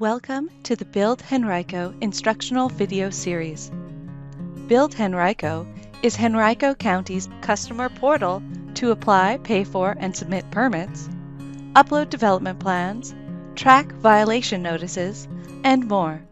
Welcome to the Build Henrico instructional video series. Build Henrico is Henrico County's customer portal to apply, pay for, and submit permits, upload development plans, track violation notices, and more.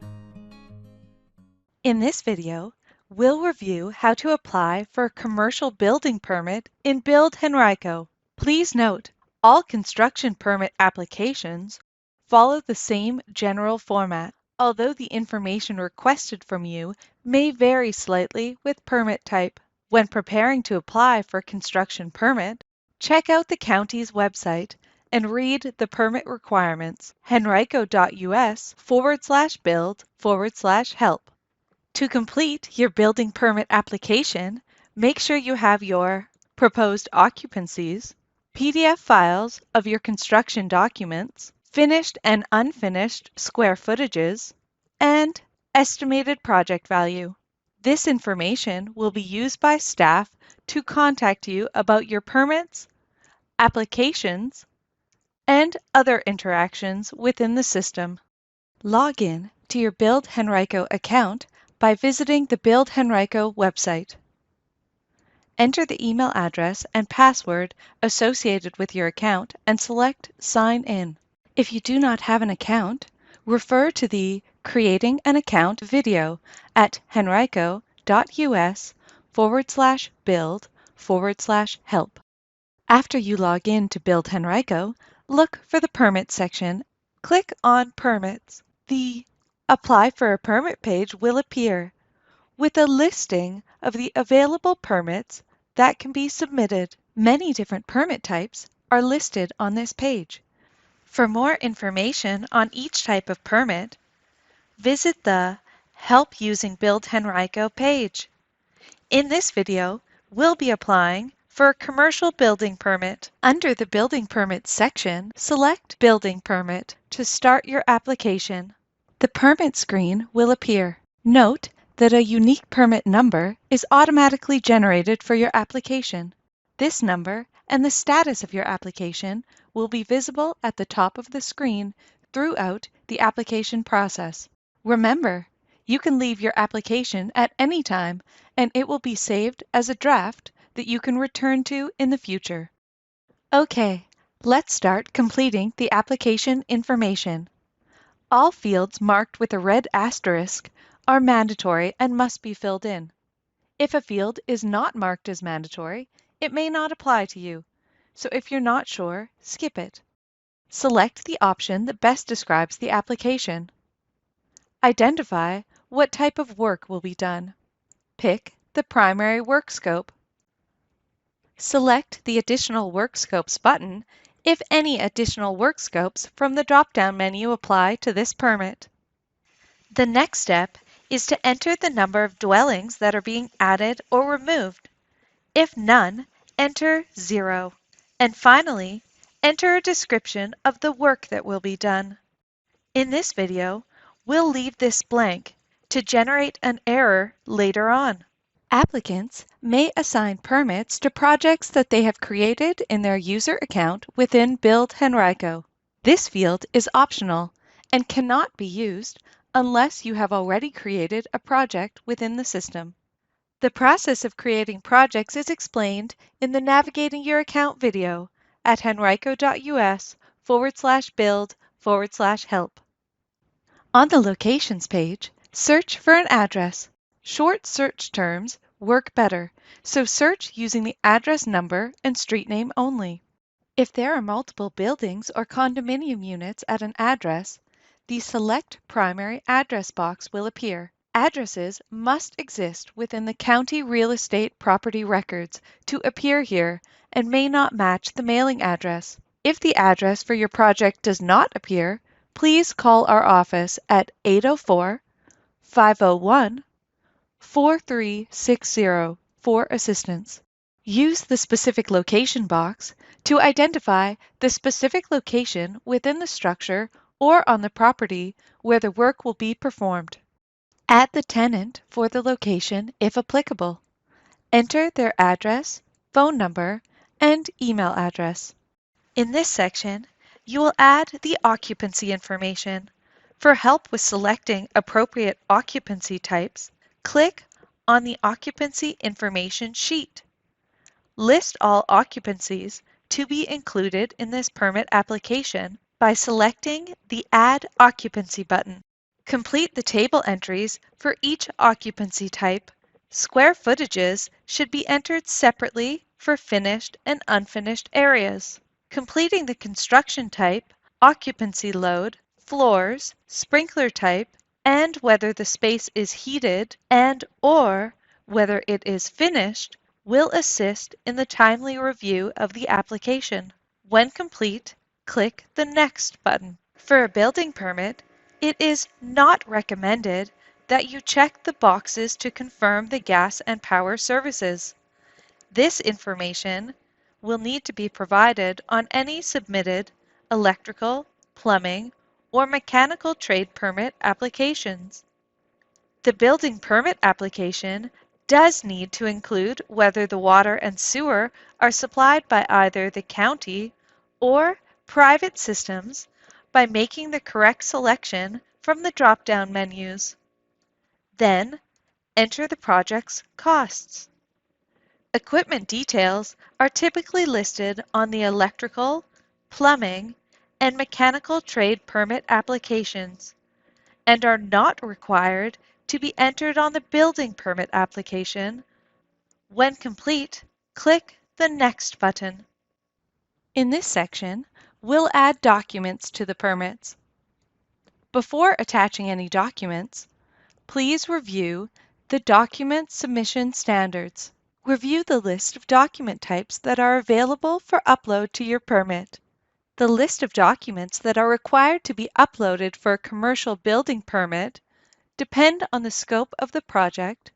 In this video, we'll review how to apply for a commercial building permit in Build Henrico. Please note, all construction permit applications follow the same general format, although the information requested from you may vary slightly with permit type. When preparing to apply for a construction permit, check out the county's website and read the permit requirements, henrico.us/build/help. To complete your building permit application, make sure you have your proposed occupancies, PDF files of your construction documents, finished and unfinished square footages, and estimated project value. This information will be used by staff to contact you about your permits, applications, and other interactions within the system. Log in to your Build Henrico account by visiting the Build Henrico website. Enter the email address and password associated with your account and select Sign In. If you do not have an account, refer to the Creating an Account video at henrico.us/build/help. After you log in to Build Henrico, look for the Permit section. Click on Permits. The Apply for a Permit page will appear with a listing of the available permits that can be submitted. Many different permit types are listed on this page. For more information on each type of permit, visit the Help Using Build Henrico page. In this video, we'll be applying for a commercial building permit. Under the Building Permits section, select Building Permit to start your application. The permit screen will appear. Note that a unique permit number is automatically generated for your application. This number and the status of your application will be visible at the top of the screen throughout the application process. Remember, you can leave your application at any time and it will be saved as a draft that you can return to in the future. Okay, let's start completing the application information. All fields marked with a red asterisk are mandatory and must be filled in. If a field is not marked as mandatory, it may not apply to you. So if you're not sure, skip it. Select the option that best describes the application. Identify what type of work will be done. Pick the primary work scope. Select the Additional Work Scopes button if any additional work scopes from the drop-down menu apply to this permit. The next step is to enter the number of dwellings that are being added or removed. If none, enter 0. And finally, enter a description of the work that will be done. In this video, we'll leave this blank to generate an error later on. Applicants may assign permits to projects that they have created in their user account within Build Henrico. This field is optional and cannot be used unless you have already created a project within the system. The process of creating projects is explained in the Navigating Your Account video at henrico.us/build/help. On the Locations page, search for an address. Short search terms work better, so search using the address number and street name only. If there are multiple buildings or condominium units at an address, the Select Primary Address box will appear. Addresses must exist within the county real estate property records to appear here and may not match the mailing address. If the address for your project does not appear, please call our office at 804-501-4360 for assistance. Use the Specific Location box to identify the specific location within the structure or on the property where the work will be performed. Add the tenant for the location if applicable. Enter their address, phone number, and email address. In this section, you will add the occupancy information. For help with selecting appropriate occupancy types, click on the Occupancy Information sheet. List all occupancies to be included in this permit application by selecting the Add Occupancy button. Complete the table entries for each occupancy type. Square footages should be entered separately for finished and unfinished areas. Completing the construction type, occupancy load, floors, sprinkler type, and whether the space is heated and/or whether it is finished will assist in the timely review of the application. When complete, click the Next button. For a building permit, it is not recommended that you check the boxes to confirm the gas and power services. This information will need to be provided on any submitted electrical, plumbing, or mechanical trade permit applications. The building permit application does need to include whether the water and sewer are supplied by either the county or private systems by making the correct selection from the drop-down menus. Then, enter the project's costs. Equipment details are typically listed on the electrical, plumbing, and mechanical trade permit applications and are not required to be entered on the building permit application. When complete, click the Next button. In this section, we'll add documents to the permits. Before attaching any documents, please review the Document Submission Standards. Review the list of document types that are available for upload to your permit. The list of documents that are required to be uploaded for a commercial building permit depend on the scope of the project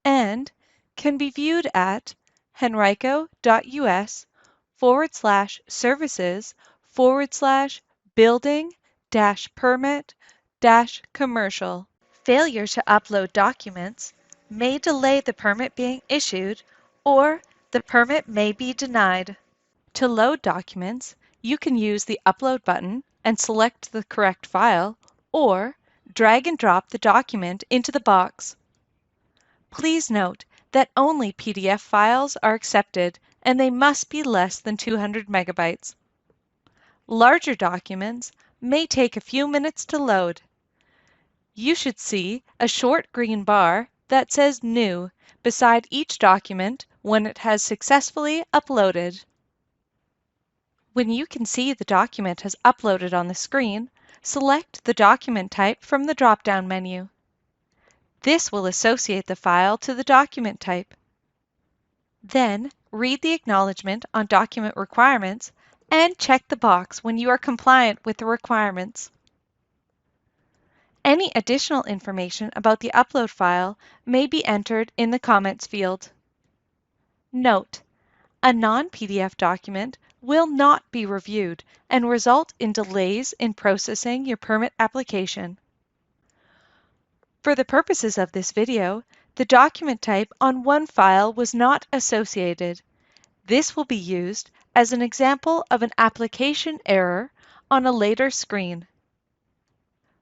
and can be viewed at henrico.us/services/building-permit-commercial. Failure to upload documents may delay the permit being issued or the permit may be denied. To load documents, you can use the Upload button and select the correct file, or drag and drop the document into the box. Please note that only PDF files are accepted and they must be less than 200 megabytes. Larger documents may take a few minutes to load. You should see a short green bar that says New beside each document when it has successfully uploaded. When you can see the document has uploaded on the screen, select the document type from the drop-down menu. This will associate the file to the document type. Then, read the acknowledgement on document requirements and check the box when you are compliant with the requirements. Any additional information about the upload file may be entered in the comments field. Note: a non-PDF document will not be reviewed and result in delays in processing your permit application. For the purposes of this video, the document type on one file was not associated. This will be used as an example of an application error on a later screen.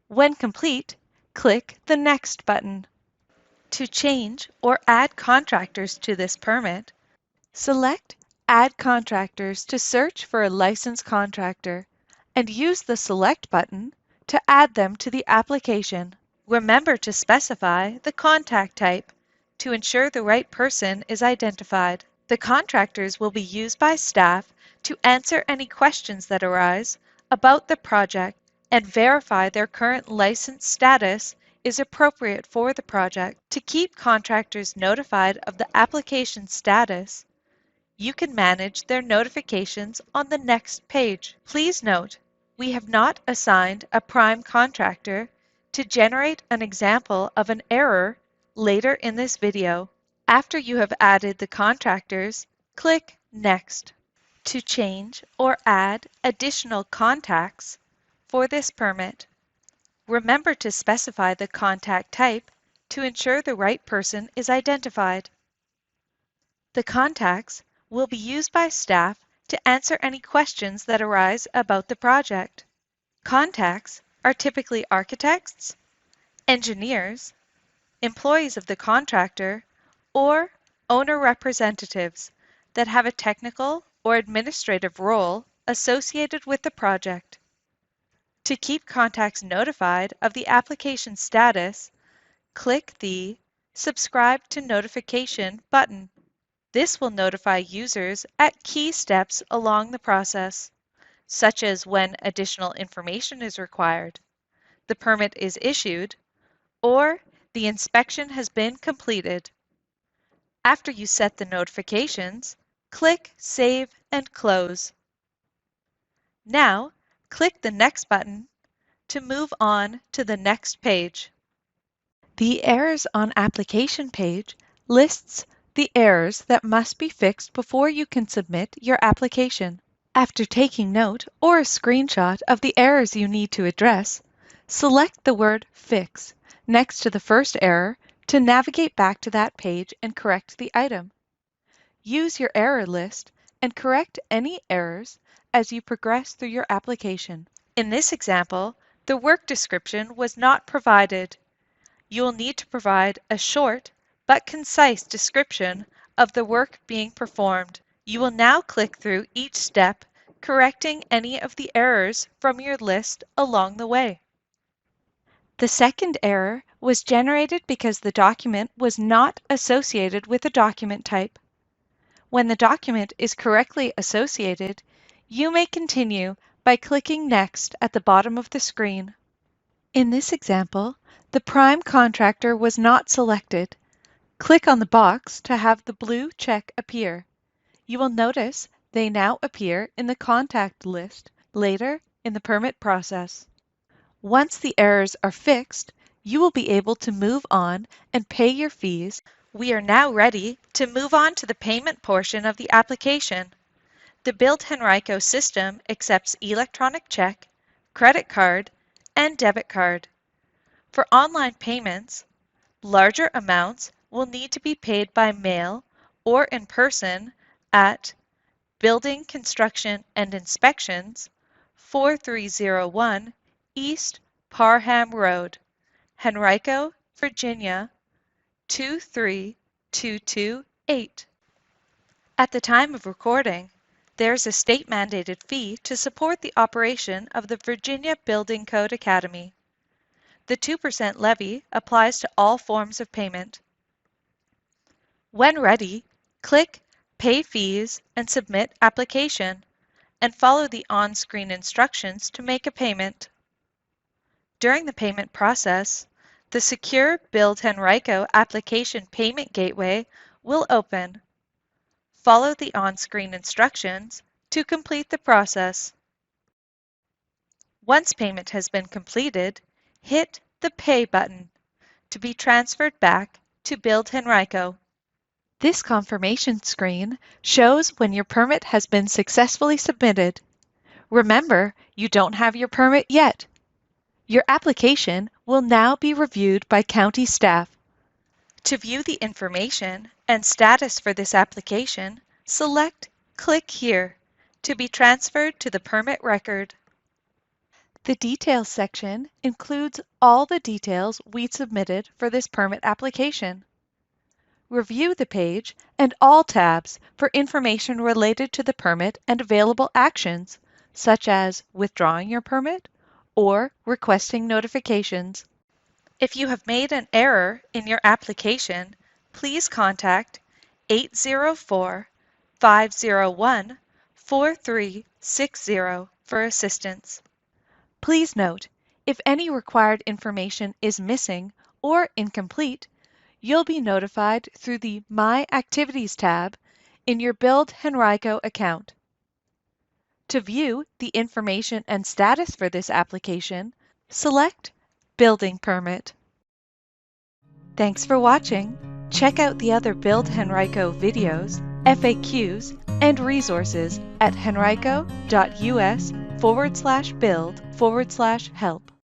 When complete, click the Next button. To change or add contractors to this permit, select Add Contractors to search for a licensed contractor and use the Select button to add them to the application. Remember to specify the contact type to ensure the right person is identified. The contractors will be used by staff to answer any questions that arise about the project and verify their current license status is appropriate for the project. To keep contractors notified of the application status, you can manage their notifications on the next page. Please note, we have not assigned a prime contractor to generate an example of an error later in this video. After you have added the contractors, click Next. To change or add additional contacts for this permit, remember to specify the contact type to ensure the right person is identified. The contacts will be used by staff to answer any questions that arise about the project. Contacts are typically architects, engineers, employees of the contractor, or owner representatives that have a technical or administrative role associated with the project. To keep contacts notified of the application status, click the Subscribe to Notification button. This will notify users at key steps along the process, such as when additional information is required, the permit is issued, or the inspection has been completed. After you set the notifications, click Save and Close. Now, click the Next button to move on to the next page. The Errors on Application page lists the errors that must be fixed before you can submit your application. After taking note or a screenshot of the errors you need to address, select the word Fix next to the first error to navigate back to that page and correct the item. Use your error list and correct any errors as you progress through your application. In this example, the work description was not provided. You will need to provide a short but concise description of the work being performed. You will now click through each step, correcting any of the errors from your list along the way. The second error was generated because the document was not associated with a document type. When the document is correctly associated, you may continue by clicking Next at the bottom of the screen. In this example, the prime contractor was not selected. Click on the box to have the blue check appear. You will notice they now appear in the contact list later in the permit process. Once the errors are fixed, you will be able to move on and pay your fees. We are now ready to move on to the payment portion of the application. The Build Henrico system accepts electronic check, credit card, and debit card. For online payments, larger amounts will need to be paid by mail or in person at Building Construction and Inspections, 4301 East Parham Road, Henrico, Virginia, 23228. At the time of recording, there is a state-mandated fee to support the operation of the Virginia Building Code Academy. The 2% levy applies to all forms of payment. When ready, click Pay Fees and Submit Application, and follow the on-screen instructions to make a payment. During the payment process, the secure Build Henrico application payment gateway will open. Follow the on-screen instructions to complete the process. Once payment has been completed, hit the Pay button to be transferred back to Build Henrico. This confirmation screen shows when your permit has been successfully submitted. Remember, you don't have your permit yet. Your application will now be reviewed by county staff. To view the information and status for this application, select Click Here to be transferred to the permit record. The Details section includes all the details we submitted for this permit application. Review the page and all tabs for information related to the permit and available actions, such as withdrawing your permit or requesting notifications. If you have made an error in your application, please contact 804-501-4360 for assistance. Please note, if any required information is missing or incomplete, you'll be notified through the My Activities tab in your Build Henrico account. To view the information and status for this application, select Building Permit. Thanks for watching. Check out the other Build Henrico videos, FAQs, and resources at henrico.us/build/help.